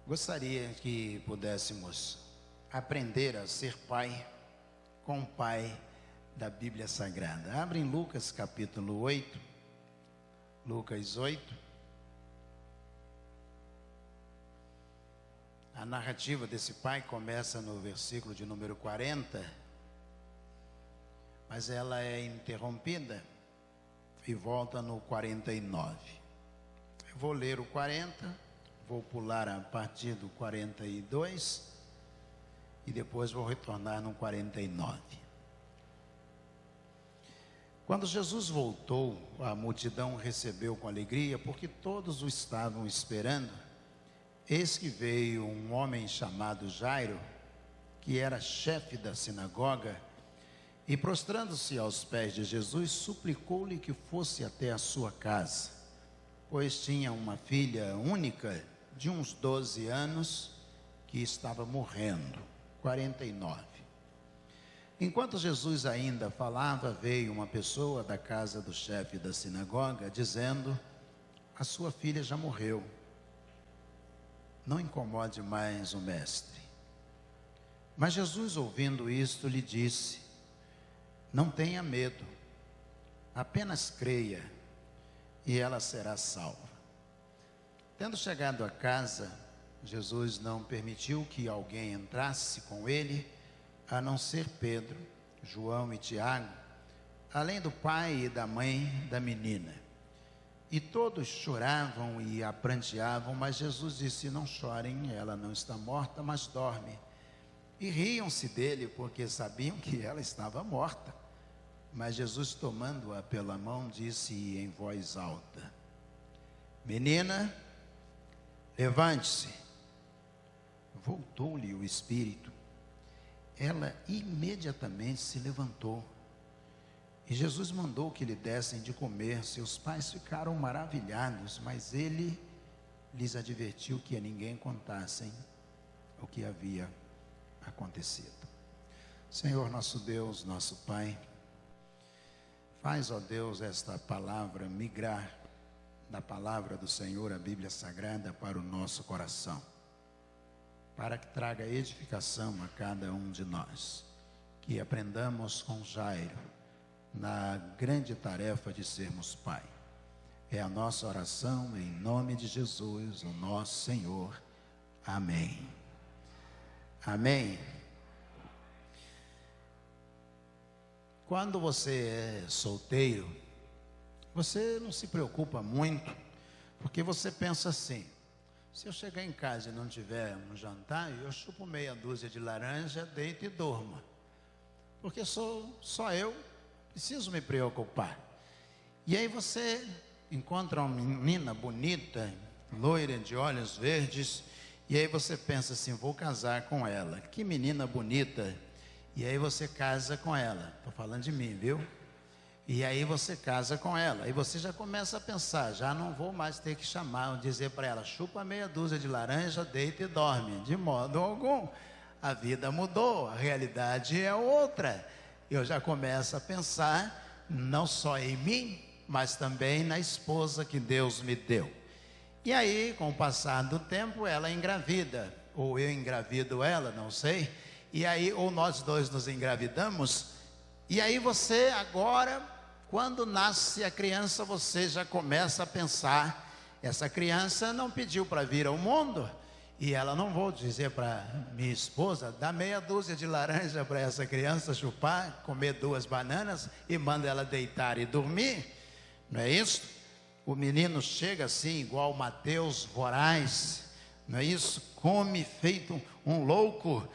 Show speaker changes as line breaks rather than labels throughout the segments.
Gostaria que pudéssemos aprender a ser pai com o pai da Bíblia Sagrada. Abre em Lucas capítulo 8, Lucas 8. A narrativa desse pai começa no versículo de número 40, mas ela é interrompida e volta no 49. Eu vou ler o 40, vou pular a partir do 42 e depois vou retornar no 49. Quando Jesus voltou, a multidão o recebeu com alegria, porque todos o estavam esperando. Eis que veio um homem chamado Jairo, que era chefe da sinagoga, e prostrando-se aos pés de Jesus, suplicou-lhe que fosse até a sua casa, pois tinha uma filha única de uns 12 anos que estava morrendo. 49. Enquanto Jesus ainda falava, veio uma pessoa da casa do chefe da sinagoga, dizendo: a sua filha já morreu, não incomode mais o mestre. Mas Jesus, ouvindo isto, lhe disse: não tenha medo, apenas creia, e ela será salva. Tendo chegado a casa, Jesus não permitiu que alguém entrasse com ele, a não ser Pedro, João e Tiago, além do pai e da mãe da menina. E todos choravam e a pranteavam, mas Jesus disse: não chorem, ela não está morta, mas dorme. E riam-se dele, porque sabiam que ela estava morta. Mas Jesus, tomando-a pela mão, disse em voz alta: menina, levante-se. Voltou-lhe o espírito. Ela imediatamente se levantou. E Jesus mandou que lhe dessem de comer. Seus pais ficaram maravilhados, mas ele lhes advertiu que a ninguém contassem o que havia acontecido. Senhor nosso Deus, nosso Pai, faz, ó Deus, esta palavra migrar da palavra do Senhor, a Bíblia Sagrada, para o nosso coração, para que traga edificação a cada um de nós, que aprendamos com Jairo na grande tarefa de sermos pai. É a nossa oração em nome de Jesus, o nosso Senhor. Amém. Amém. Quando você é solteiro, você não se preocupa muito, porque você pensa assim: se eu chegar em casa e não tiver um jantar, eu chupo meia dúzia de laranja, deito e durmo, porque sou só eu, preciso me preocupar. E aí você encontra uma menina bonita, loira, de olhos verdes, e aí você pensa assim: vou casar com ela. Que menina bonita! E aí você casa com ela. Estou falando de mim, viu? E aí você casa com ela, e você já começa a pensar: já não vou mais ter que chamar, dizer para ela: chupa meia dúzia de laranja, deita e dorme. De modo algum. A vida mudou, a realidade é outra. Eu já começo a pensar não só em mim, mas também na esposa que Deus me deu. E aí, com o passar do tempo, ela engravida, ou eu engravido ela, não sei. E aí, ou nós dois nos engravidamos. E aí você agora, quando nasce a criança, você já começa a pensar: essa criança não pediu para vir ao mundo, e ela não vou dizer para minha esposa: dá meia dúzia de laranja para essa criança chupar, comer 2 bananas e manda ela deitar e dormir. Não é isso? O menino chega assim, igual Mateus voraz, não é isso? Come feito um louco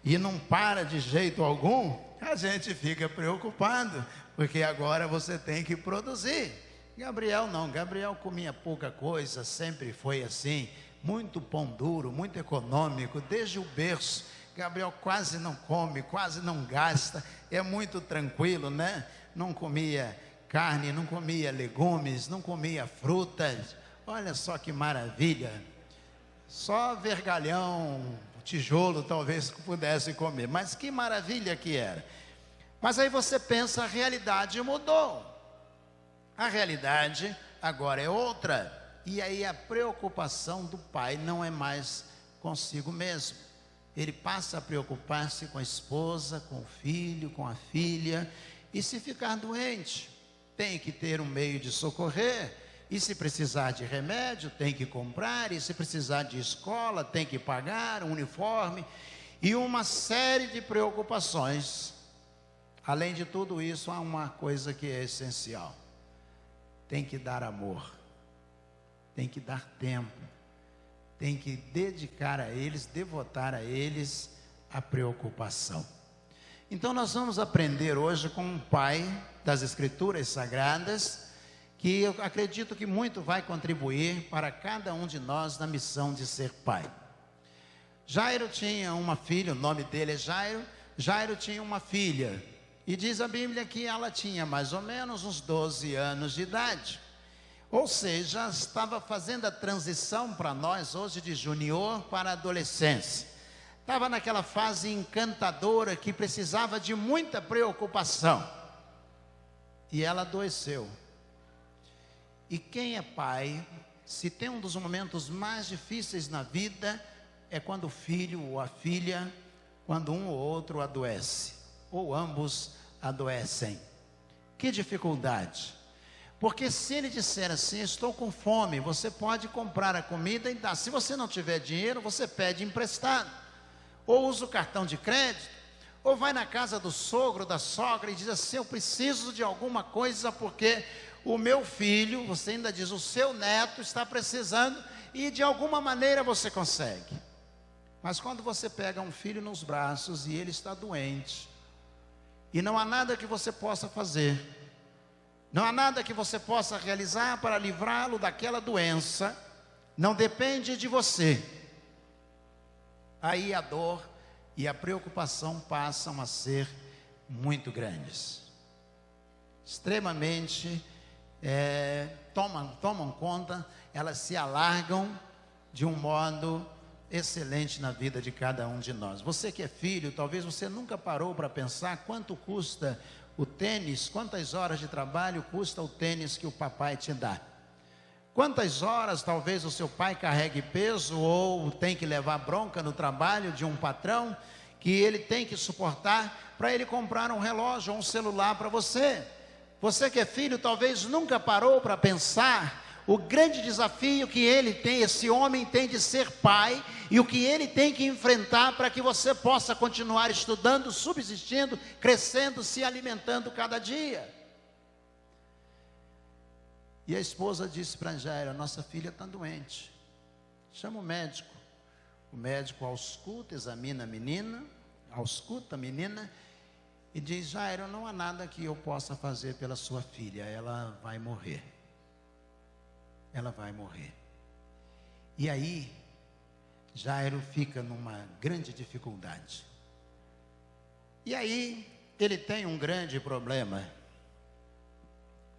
e não para de jeito algum. A gente fica preocupado, porque agora você tem que produzir. Gabriel não, Gabriel comia pouca coisa, sempre foi assim, muito pão duro, muito econômico, desde o berço. Gabriel quase não come, quase não gasta, é muito tranquilo, né? Não comia carne, não comia legumes, não comia frutas. Olha só que maravilha. Só vergalhão, tijolo talvez pudesse comer, mas que maravilha que era. Mas aí você pensa: a realidade mudou, a realidade agora é outra. E aí a preocupação do pai não é mais consigo mesmo. Ele passa a preocupar-se com a esposa, com o filho, com a filha. E se ficar doente, tem que ter um meio de socorrer. E se precisar de remédio, tem que comprar. E se precisar de escola, tem que pagar um uniforme. E uma série de preocupações. Além de tudo isso, há uma coisa que é essencial. Tem que dar amor. Tem que dar tempo. Tem que dedicar a eles, devotar a eles a preocupação. Então nós vamos aprender hoje com um pai das Escrituras Sagradas, que eu acredito que muito vai contribuir para cada um de nós na missão de ser pai. Jairo tinha uma filha, o nome dele é Jairo. Jairo tinha uma filha, e diz a Bíblia que ela tinha mais ou menos uns 12 anos de idade. Ou seja, estava fazendo a transição para nós hoje de junior para adolescência. Estava naquela fase encantadora que precisava de muita preocupação. E ela adoeceu. E quem é pai, se tem um dos momentos mais difíceis na vida, é quando o filho ou a filha, quando um ou outro adoece, ou ambos adoecem. Que dificuldade! Porque se ele disser assim, estou com fome, você pode comprar a comida e dar. Se você não tiver dinheiro, você pede emprestado. Ou usa o cartão de crédito, ou vai na casa do sogro, da sogra e diz assim, eu preciso de alguma coisa porque o meu filho, você ainda diz, o seu neto está precisando, e de alguma maneira você consegue. Mas quando você pega um filho nos braços e ele está doente, e não há nada que você possa fazer, não há nada que você possa realizar para livrá-lo daquela doença, não depende de você. Aí a dor e a preocupação passam a ser muito grandes. Tomam conta, elas se alargam de um modo excelente na vida de cada um de nós. Você que é filho, talvez você nunca parou para pensar quanto custa o tênis, quantas horas de trabalho custa o tênis que o papai te dá. Quantas horas talvez o seu pai carregue peso ou tem que levar bronca no trabalho de um patrão que ele tem que suportar para ele comprar um relógio ou um celular para você. Você que é filho talvez nunca parou para pensar o grande desafio que ele tem, esse homem tem de ser pai, e o que ele tem que enfrentar para que você possa continuar estudando, subsistindo, crescendo, se alimentando cada dia. E a esposa disse para Jairo, nossa filha está doente, chama o médico. O médico ausculta, examina a menina, ausculta a menina, e diz, Jairo, não há nada que eu possa fazer pela sua filha, ela vai morrer. Ela vai morrer. E aí, Jairo fica numa grande dificuldade. E aí, ele tem um grande problema.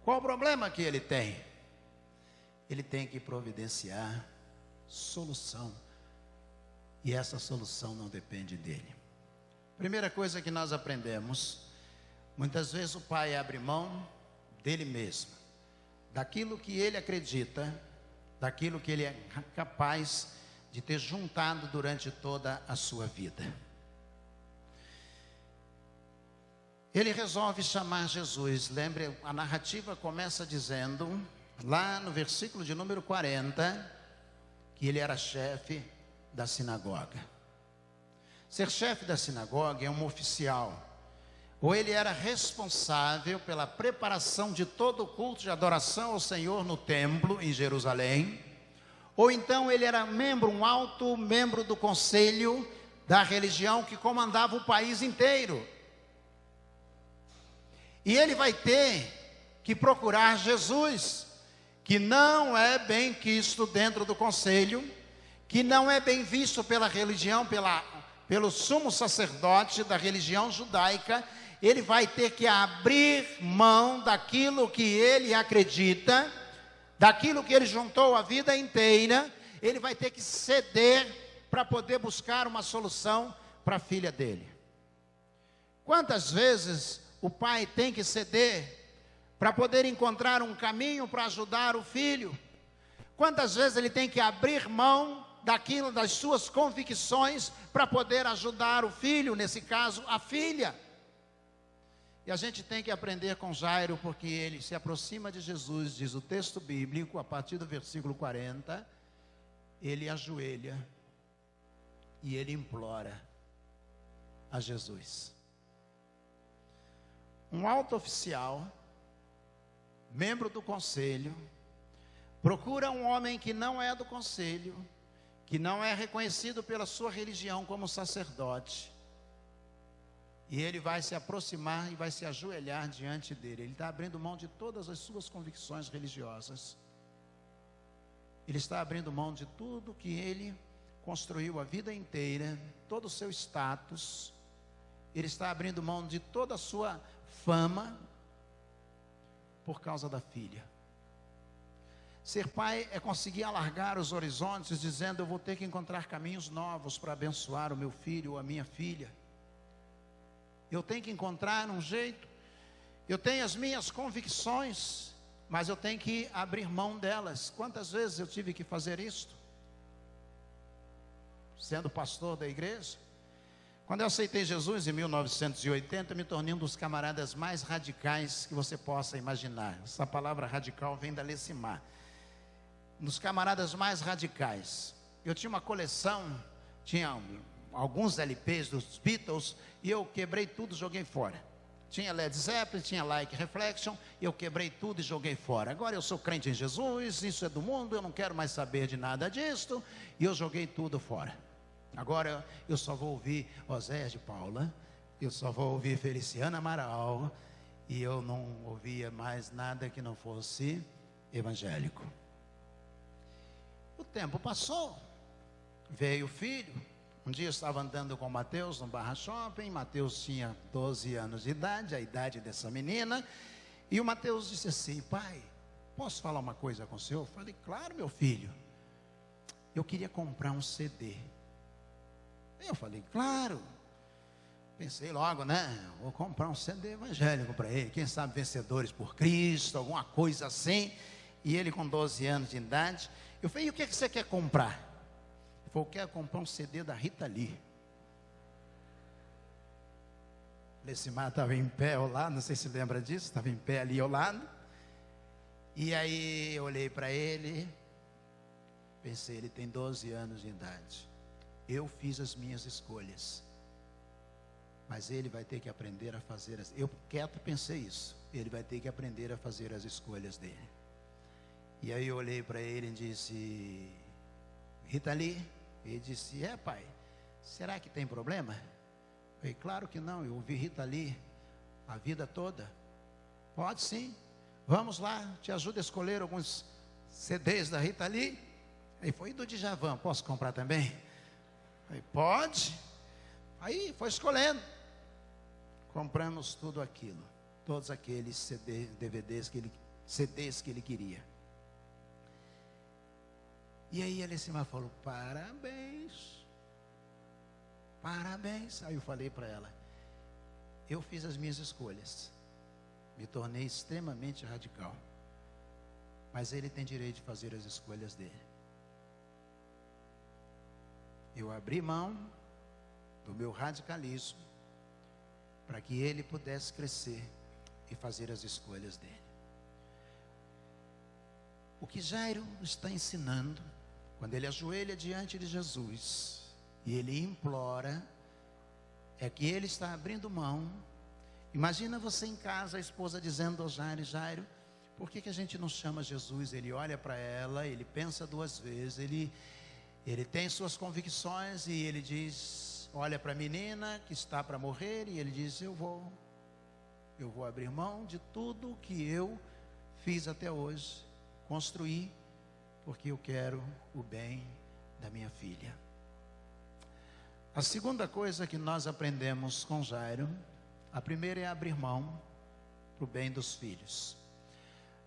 Qual o problema que ele tem? Ele tem que providenciar solução. E essa solução não depende dele. Primeira coisa que nós aprendemos, muitas vezes o pai abre mão dele mesmo, daquilo que ele acredita, daquilo que ele é capaz de ter juntado durante toda a sua vida. Ele resolve chamar Jesus. Lembre, a narrativa começa dizendo, lá no versículo de número 40, que ele era chefe da sinagoga. Ser chefe da sinagoga é um oficial, ou ele era responsável pela preparação de todo o culto de adoração ao Senhor no templo em Jerusalém, ou então ele era um alto membro do conselho da religião que comandava o país inteiro. E ele vai ter que procurar Jesus, que não é bem quisto dentro do conselho, que não é bem visto pela religião, pelo sumo sacerdote da religião judaica. Ele vai ter que abrir mão daquilo que ele acredita, daquilo que ele juntou a vida inteira. Ele vai ter que ceder para poder buscar uma solução para a filha dele. Quantas vezes o pai tem que ceder para poder encontrar um caminho para ajudar o filho? Quantas vezes ele tem que abrir mão daquilo, das suas convicções, para poder ajudar o filho, nesse caso, a filha. E a gente tem que aprender com Jairo, porque ele se aproxima de Jesus, diz o texto bíblico, a partir do versículo 40, ele ajoelha e ele implora a Jesus. Um alto oficial, membro do conselho, procura um homem que não é do conselho, que não é reconhecido pela sua religião como sacerdote, e ele vai se aproximar e vai se ajoelhar diante dele. Ele está abrindo mão de todas as suas convicções religiosas. Ele está abrindo mão de tudo que ele construiu a vida inteira, todo o seu status. Ele está abrindo mão de toda a sua fama por causa da filha. Ser pai é conseguir alargar os horizontes, dizendo: eu vou ter que encontrar caminhos novos para abençoar o meu filho ou a minha filha. Eu tenho que encontrar um jeito. Eu tenho as minhas convicções, mas eu tenho que abrir mão delas. Quantas vezes eu tive que fazer isto? Sendo pastor da igreja. Quando eu aceitei Jesus em 1980, me tornei um dos camaradas mais radicais que você possa imaginar. Essa palavra radical vem da Lecimar. Um dos camaradas mais radicais. Eu tinha uma coleção, tinha alguns LPs dos Beatles, e eu quebrei tudo e joguei fora. Tinha Led Zeppelin, tinha Like Reflection, e eu quebrei tudo e joguei fora. Agora eu sou crente em Jesus, isso é do mundo, eu não quero mais saber de nada disto, e eu joguei tudo fora. Agora eu só vou ouvir Oséias de Paula, eu só vou ouvir Feliciana Amaral, e eu não ouvia mais nada que não fosse evangélico. O tempo passou, veio o filho. Um dia eu estava andando com o Mateus no Barra Shopping. Mateus tinha 12 anos de idade, a idade dessa menina. E o Mateus disse assim: pai, posso falar uma coisa com o senhor? Eu falei: claro, meu filho. Eu queria comprar um CD. Eu falei: claro. Pensei logo, né? Vou comprar um CD evangélico para ele. Quem sabe Vencedores por Cristo, alguma coisa assim. E ele com 12 anos de idade. Eu falei: e o que você quer comprar? Ele falou: eu quero comprar um CD da Rita Lee. Lecimar estava em pé ao lado, não sei se lembra disso, estava em pé ali ao lado. E aí eu olhei para ele, pensei: ele tem 12 anos de idade. Eu fiz as minhas escolhas, mas ele vai ter que aprender a fazer as... Eu quieto pensei isso. Ele vai ter que aprender a fazer as escolhas dele. E aí eu olhei para ele e disse: Rita Lee? Ele disse: é, pai, será que tem problema? Eu falei: claro que não, eu ouvi Rita Lee a vida toda. Pode sim, vamos lá, te ajudo a escolher alguns CDs da Rita Lee. Aí foi: do Djavan, posso comprar também? Aí: pode. Aí foi escolhendo. Compramos tudo aquilo, todos aqueles CDs, DVDs CDs que ele queria. E aí a Lecimar falou: parabéns, parabéns. Aí eu falei para ela: eu fiz as minhas escolhas, me tornei extremamente radical, mas ele tem direito de fazer as escolhas dele. Eu abri mão do meu radicalismo para que ele pudesse crescer e fazer as escolhas dele. O que Jairo está ensinando, quando ele ajoelha diante de Jesus e ele implora, é que ele está abrindo mão. Imagina você em casa, a esposa dizendo ao Jairo: Jairo, por que a gente não chama Jesus? Ele olha para ela, ele pensa duas vezes, ele tem suas convicções e ele diz, olha para a menina que está para morrer e ele diz: eu vou abrir mão de tudo que eu fiz até hoje, construir, porque eu quero o bem da minha filha. A segunda coisa que nós aprendemos com Jairo, a primeira é abrir mão para o bem dos filhos.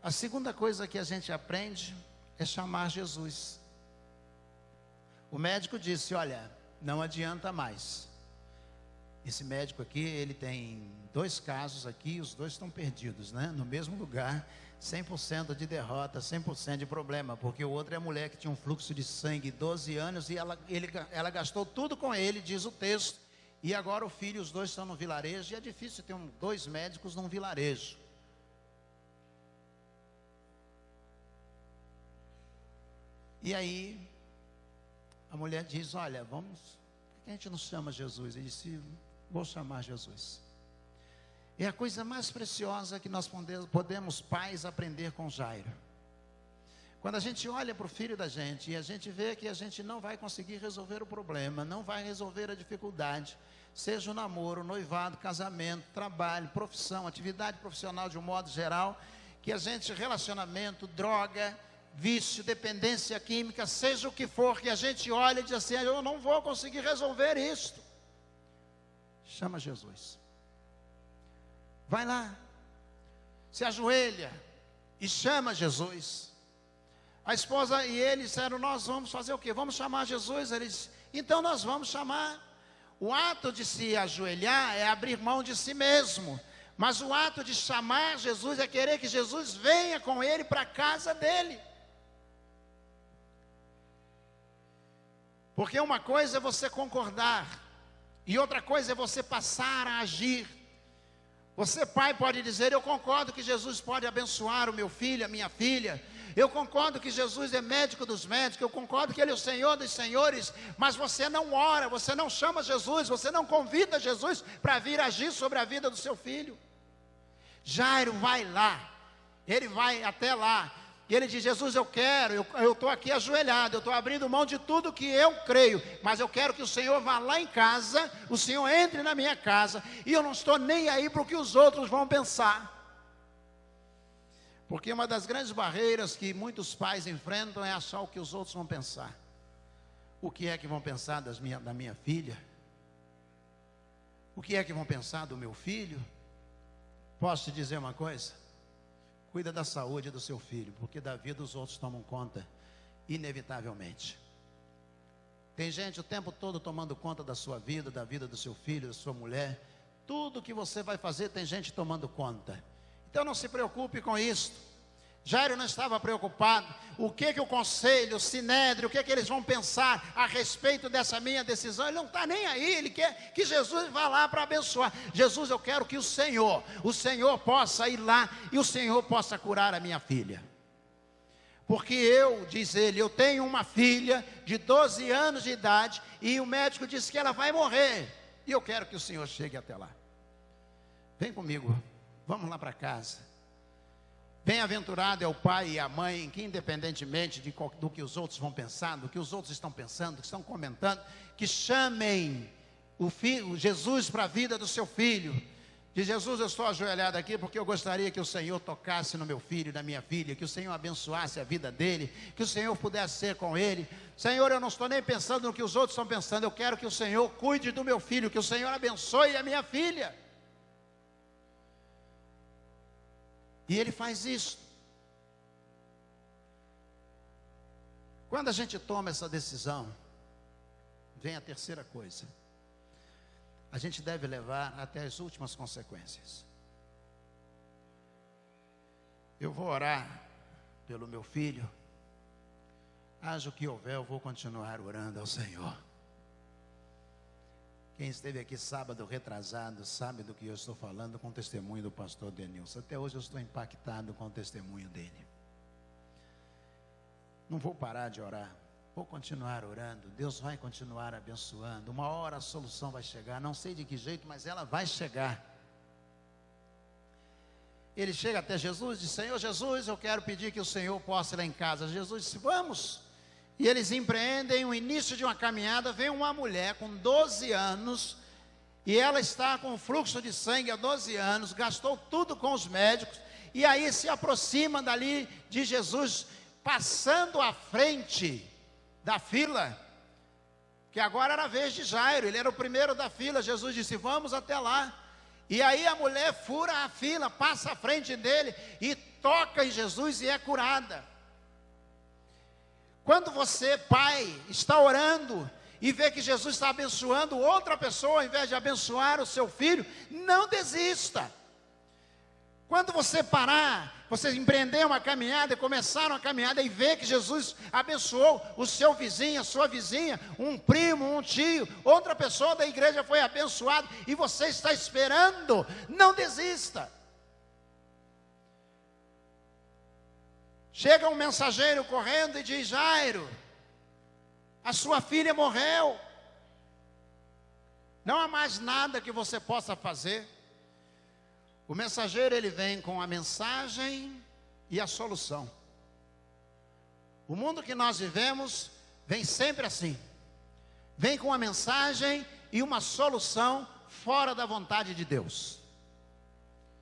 A segunda coisa que a gente aprende é chamar Jesus. O médico disse: olha, não adianta mais. Esse médico aqui, ele tem 2 casos aqui, os 2 estão perdidos, né? No mesmo lugar, 100% de derrota, 100% de problema, porque o outro é a mulher que tinha um fluxo de sangue 12 anos e ela gastou tudo com ele, diz o texto, e agora o filho, os 2 estão no vilarejo, e é difícil ter 2 médicos num vilarejo. E aí, a mulher diz, olha, por que a gente não chama Jesus? Ele disse, vou chamar Jesus. É a coisa mais preciosa que nós podemos, pais, aprender com Jairo. Quando a gente olha para o filho da gente e a gente vê que a gente não vai conseguir resolver o problema, não vai resolver a dificuldade, seja o namoro, noivado, casamento, trabalho, profissão, atividade profissional de um modo geral, que a gente, relacionamento, droga, vício, dependência química, seja o que for, que a gente olha e diz assim, eu não vou conseguir resolver isto. Chama Jesus. Vai lá, se ajoelha e chama Jesus. A esposa e ele disseram, nós vamos fazer o quê? Vamos chamar Jesus. Ele disse, então nós vamos chamar. O ato de se ajoelhar é abrir mão de si mesmo. Mas o ato de chamar Jesus é querer que Jesus venha com ele para a casa dele. Porque uma coisa é você concordar, e outra coisa é você passar a agir. Você, pai, pode dizer, eu concordo que Jesus pode abençoar o meu filho, a minha filha. Eu concordo que Jesus é médico dos médicos, eu concordo que Ele é o Senhor dos senhores. Mas você não ora, você não chama Jesus, você não convida Jesus para vir agir sobre a vida do seu filho. Jairo vai lá, ele vai até lá. E ele diz, Jesus, eu estou aqui ajoelhado, eu estou abrindo mão de tudo que eu creio, mas eu quero que o Senhor vá lá em casa, o Senhor entre na minha casa, e eu não estou nem aí para o que os outros vão pensar. Porque uma das grandes barreiras que muitos pais enfrentam é achar o que os outros vão pensar. O que é que vão pensar da minha filha? O que é que vão pensar do meu filho? Posso te dizer uma coisa? Cuida da saúde do seu filho, porque da vida os outros tomam conta, inevitavelmente. Tem gente o tempo todo tomando conta da sua vida, da vida do seu filho, da sua mulher. Tudo que você vai fazer tem gente tomando conta. Então não se preocupe com isso. Jairo não estava preocupado. O que o conselho, o sinédrio, o que eles vão pensar a respeito dessa minha decisão? Ele não está nem aí, ele quer que Jesus vá lá para abençoar. Jesus, eu quero que o Senhor possa ir lá e o Senhor possa curar a minha filha. Porque diz ele, eu tenho uma filha de 12 anos de idade e o médico disse que ela vai morrer. E eu quero que o Senhor chegue até lá. Vem comigo, vamos lá para casa. Bem-aventurado é o pai e a mãe que, independentemente do que os outros vão pensar, do que os outros estão pensando, que estão comentando, que chamem o Jesus para a vida do seu filho. Diz, Jesus, eu estou ajoelhado aqui porque eu gostaria que o Senhor tocasse no meu filho e na minha filha, que o Senhor abençoasse a vida dele, que o Senhor pudesse ser com ele. Senhor, eu não estou nem pensando no que os outros estão pensando, eu quero que o Senhor cuide do meu filho, que o Senhor abençoe a minha filha. E ele faz isso. Quando a gente toma essa decisão, vem a terceira coisa. A gente deve levar até as últimas consequências. Eu vou orar pelo meu filho. Haja o que houver, eu vou continuar orando ao Senhor. Quem esteve aqui sábado retrasado sabe do que eu estou falando com o testemunho do pastor Denilson. Até hoje eu estou impactado com o testemunho dele. Não vou parar de orar, vou continuar orando. Deus vai continuar abençoando. Uma hora a solução vai chegar, não sei de que jeito, mas ela vai chegar. Ele chega até Jesus e diz, Senhor Jesus, eu quero pedir que o Senhor possa ir lá em casa. Jesus disse, vamos. E eles empreendem o início de uma caminhada. Vem uma mulher com 12 anos, e ela está com fluxo de sangue há 12 anos, gastou tudo com os médicos, e aí se aproxima dali de Jesus, passando à frente da fila, que agora era a vez de Jairo, ele era o primeiro da fila. Jesus disse, vamos até lá. E aí a mulher fura a fila, passa à frente dele, e toca em Jesus e é curada. Quando você, pai, está orando e vê que Jesus está abençoando outra pessoa, ao invés de abençoar o seu filho, não desista. Quando você parar, você empreender uma caminhada, começar uma caminhada e ver que Jesus abençoou o seu vizinho, a sua vizinha, um primo, um tio, outra pessoa da igreja foi abençoada e você está esperando, não desista. Chega um mensageiro correndo e diz: Jairo, a sua filha morreu, não há mais nada que você possa fazer. O mensageiro, ele vem com a mensagem e a solução. O mundo que nós vivemos vem sempre assim. Vem com a mensagem e uma solução fora da vontade de Deus.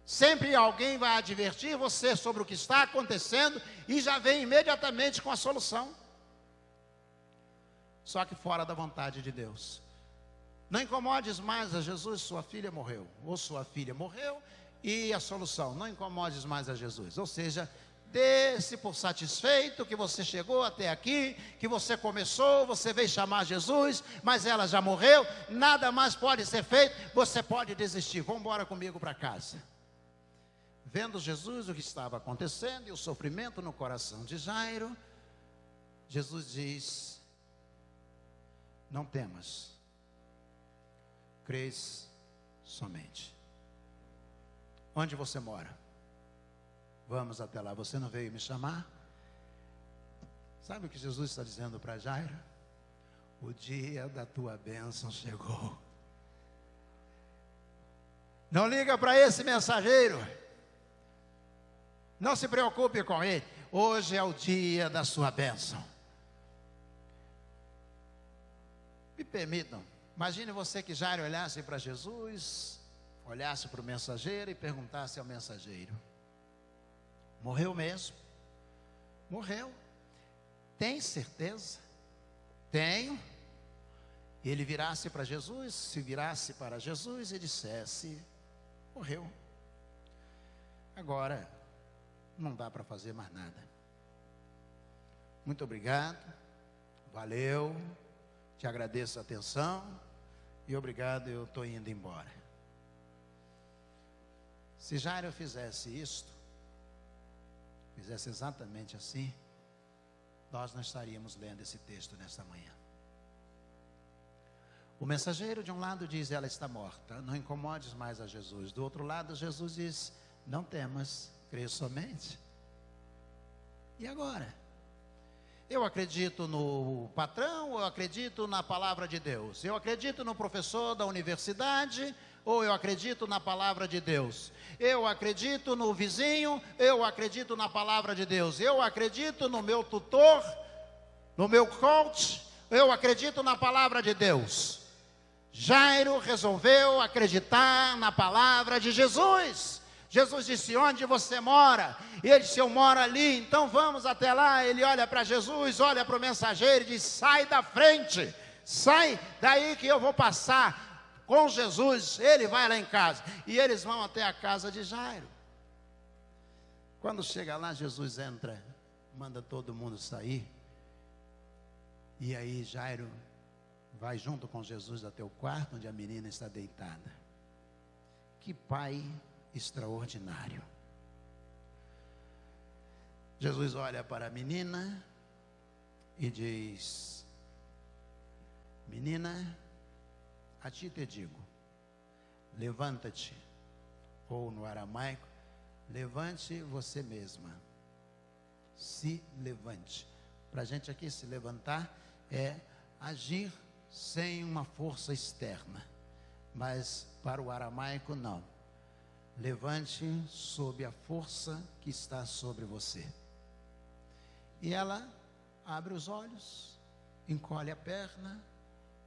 Sempre alguém vai advertir você sobre o que está acontecendo e já vem imediatamente com a solução. Só que fora da vontade de Deus. Não incomodes mais a Jesus, sua filha morreu. Ou sua filha morreu. E a solução: não incomodes mais a Jesus. Ou seja, dê-se por satisfeito que você chegou até aqui, que você começou, você veio chamar Jesus, mas ela já morreu, nada mais pode ser feito, você pode desistir. Vamos embora comigo para casa. Vendo Jesus o que estava acontecendo e o sofrimento no coração de Jairo, Jesus diz: não temas, crês somente. Onde você mora? Vamos até lá. Você não veio me chamar? Sabe o que Jesus está dizendo para Jairo? O dia da tua bênção chegou. Não liga para esse mensageiro. Não se preocupe com ele. Hoje é o dia da sua bênção. Me permitam. Imagine você que Jairo olhasse para Jesus, olhasse para o mensageiro e perguntasse ao mensageiro: morreu mesmo? Morreu. Tem certeza? Tenho. E ele virasse para Jesus, se virasse para Jesus e dissesse: morreu. Agora, não dá para fazer mais nada. Muito obrigado, valeu, te agradeço a atenção e obrigado, eu estou indo embora. Se Jairo fizesse isto, fizesse exatamente assim, nós não estaríamos lendo esse texto nesta manhã. O mensageiro de um lado diz: ela está morta, não incomodes mais a Jesus. Do outro lado, Jesus diz: não temas, crê somente. E agora? Eu acredito no patrão, eu acredito na palavra de Deus. Eu acredito no professor da universidade, ou eu acredito na palavra de Deus. Eu acredito no vizinho, eu acredito na palavra de Deus. Eu acredito no meu tutor, no meu coach, eu acredito na palavra de Deus. Jairo resolveu acreditar na palavra de Jesus. Jesus disse: onde você mora? E ele disse: eu moro ali, então vamos até lá. Ele olha para Jesus, olha para o mensageiro e diz: sai da frente, sai daí que eu vou passar com Jesus. Ele vai lá em casa. E eles vão até a casa de Jairo. Quando chega lá, Jesus entra, manda todo mundo sair. E aí Jairo vai junto com Jesus até o quarto onde a menina está deitada. Que pai extraordinário. Jesus olha para a menina e diz: menina, a ti te digo, levanta-te. Ou no aramaico, levante você mesma. Se levante. Para a gente aqui, se levantar é agir sem uma força externa. Mas para o aramaico, não. Levante sob a força que está sobre você. E ela abre os olhos, encolhe a perna,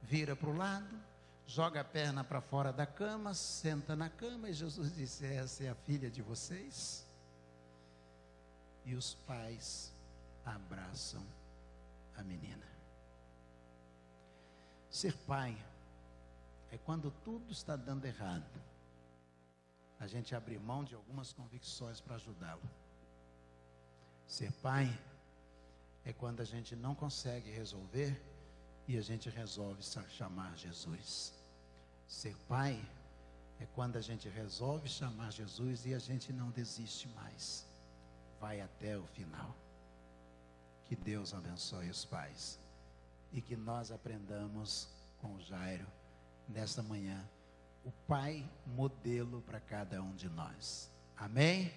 vira para o lado, joga a perna para fora da cama, senta na cama, e Jesus disse: essa é a filha de vocês? E os pais abraçam a menina. Ser pai é quando tudo está dando errado, a gente abrir mão de algumas convicções para ajudá-lo. Ser pai é quando a gente não consegue resolver e a gente resolve chamar Jesus. Ser pai é quando a gente resolve chamar Jesus e a gente não desiste mais. Vai até o final. Que Deus abençoe os pais. E que nós aprendamos com o Jairo, nesta manhã, o pai modelo para cada um de nós. Amém?